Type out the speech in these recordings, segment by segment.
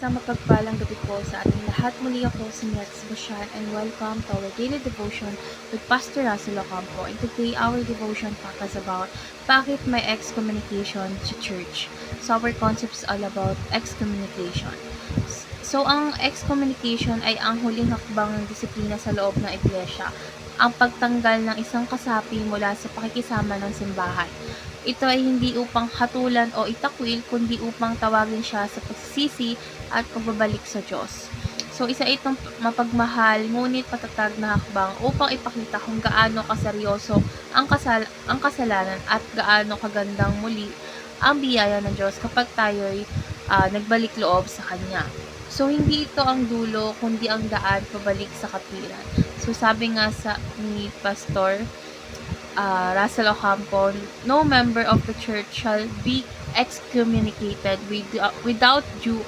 Isang mapagpalang gabi po sa ating lahat. Muli ako si Nets Bashar and welcome to our daily devotion with Pastor Russell Ocampo. And today our devotion talks about bakit may excommunication sa church. So our concept is all about excommunication. So ang excommunication ay ang huling hakbang ng disiplina sa loob ng iglesia. Ang pagtanggal ng isang kasapi mula sa pakikisama ng simbahan. Ito ay hindi upang hatulan o itakwil, kundi upang tawagin siya sa pagsisisi at pagbabalik sa Diyos. So, isa itong mapagmahal, ngunit matatag na hakbang upang ipakita kung gaano kaseryoso ang kasalanan at gaano kagandang muli ang biyaya ng Diyos kapag tayo'y nagbalik loob sa Kanya. So, hindi ito ang dulo, kundi ang daan pabalik sa katwiran. So, sabi nga ni Pastor Russell Ocampo, no member of the church shall be excommunicated without due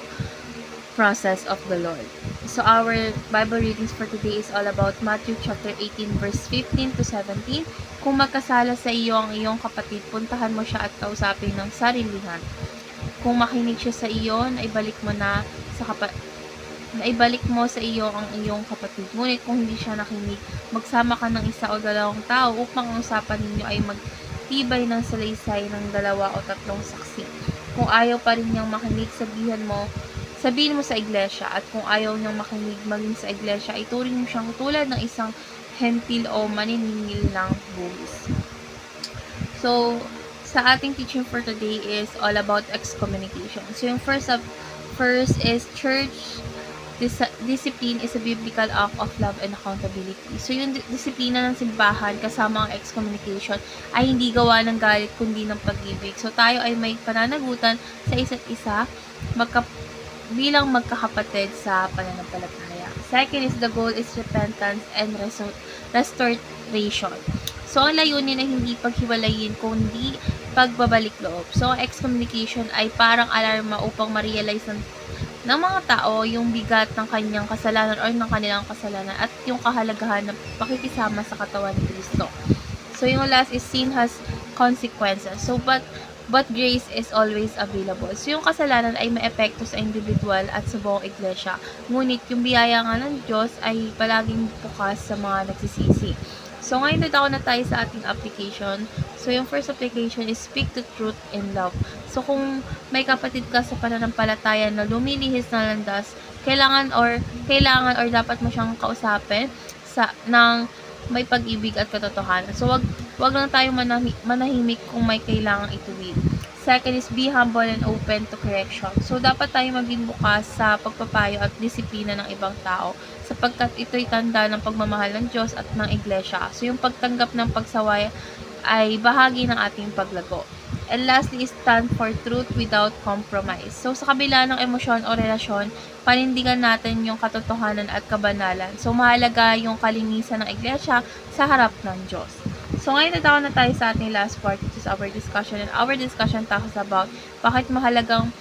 process of the Lord. So our Bible readings for today is all about Matthew chapter 18 verse 15 to 17. Kung magkasala sa iyo ang iyong kapatid, puntahan mo siya at kausapin ng sarilihan. Kung makinig siya sa iyo, naibalik mo sa iyo ang iyong kapatid. Ngunit kung hindi siya nakinig, magsama ka ng isa o dalawang tao upang ang usapan ninyo ay magtibay ng salaysay ng 2 o 3 saksi. Kung ayaw pa rin niyang makinig, sabihin mo sa iglesia. At kung ayaw niyang makinig maging sa iglesia, ituring mo siyang tulad ng isang hentil o maniningil ng buwis. So, sa ating teaching for today is all about excommunication. So, yung first is church discipline is a biblical act of love and accountability. So, yung disiplina ng simbahan kasama ang excommunication ay hindi gawa ng galit kundi ng pag-ibig. So, tayo ay may pananagutan sa isa't isa bilang magkakapatid sa pananampalataya. Second is the goal is repentance and restoration. So, ang layunin ay hindi paghiwalayin kundi pagbabalik loob. So, excommunication ay parang alarma upang ma-realize ng mga tao yung bigat ng kanyang kasalanan or ng kanilang kasalanan at yung kahalagahan ng pakikisama sa katawan ni Kristo. So, yung last is sin has consequences. So, but grace is always available. So, yung kasalanan ay may epekto sa individual at sa buong iglesia. Ngunit, yung biyaya nga ng Diyos ay palaging bukas sa mga nagsisisi. So, ngayon na tayo sa ating application. So, yung first application is speak the truth in love. So, kung may kapatid ka sa pananampalataya na lumilihis na landas, kailangan or dapat mo siyang kausapin ng may pag-ibig at katotohanan. So, wag lang tayong manahimik kung may kailangang ituwid. Second is be humble and open to correction. So, dapat tayong maging bukas sa pagpapayo at disiplina ng ibang tao sapagkat ito'y tanda ng pagmamahal ng Diyos at ng Iglesia. So, yung pagtanggap ng pagsaway ay bahagi ng ating paglago. And lastly is stand for truth without compromise. So, sa kabila ng emosyon o relasyon, panindigan natin yung katotohanan at kabanalan. So, mahalaga yung kalinisan ng Iglesia sa harap ng Diyos. So, ngayon na tayo sa ating last part, which is our discussion. And our discussion talks about bakit mahalagang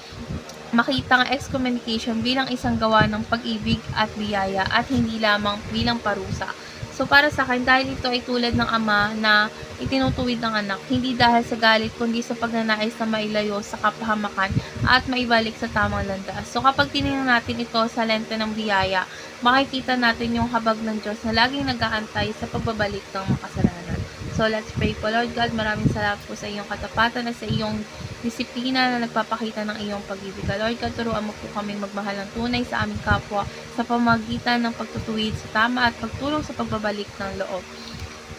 makita ang excommunication bilang isang gawa ng pag-ibig at biyaya at hindi lamang bilang parusa. So, para sa akin, dahil ito ay tulad ng ama na itinutuwid ng anak, hindi dahil sa galit, kundi sa pagnanais na mailayo sa kapahamakan at maibalik sa tamang landas. So, kapag tinignan natin ito sa lente ng biyaya, makikita natin yung habag ng Diyos na laging nag-aantay sa pagbabalik ng makasalanan. So, let's pray po. Lord God, maraming salamat po sa iyong katapatan at sa iyong disiplina na nagpapakita ng iyong pag-ibig. Lord God, turuan mo po kaming magmahal ng tunay sa aming kapwa sa pamagitan ng pagtutuwid sa tama at pagtulong sa pagbabalik ng loob.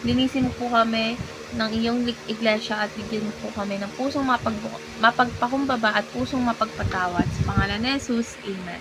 Linisin mo po kami ng iyong iglesia at bigyan mo po kami ng pusong mapagpakumbaba at pusong mapagpatawad. Sa pangalan ni Jesus, Amen.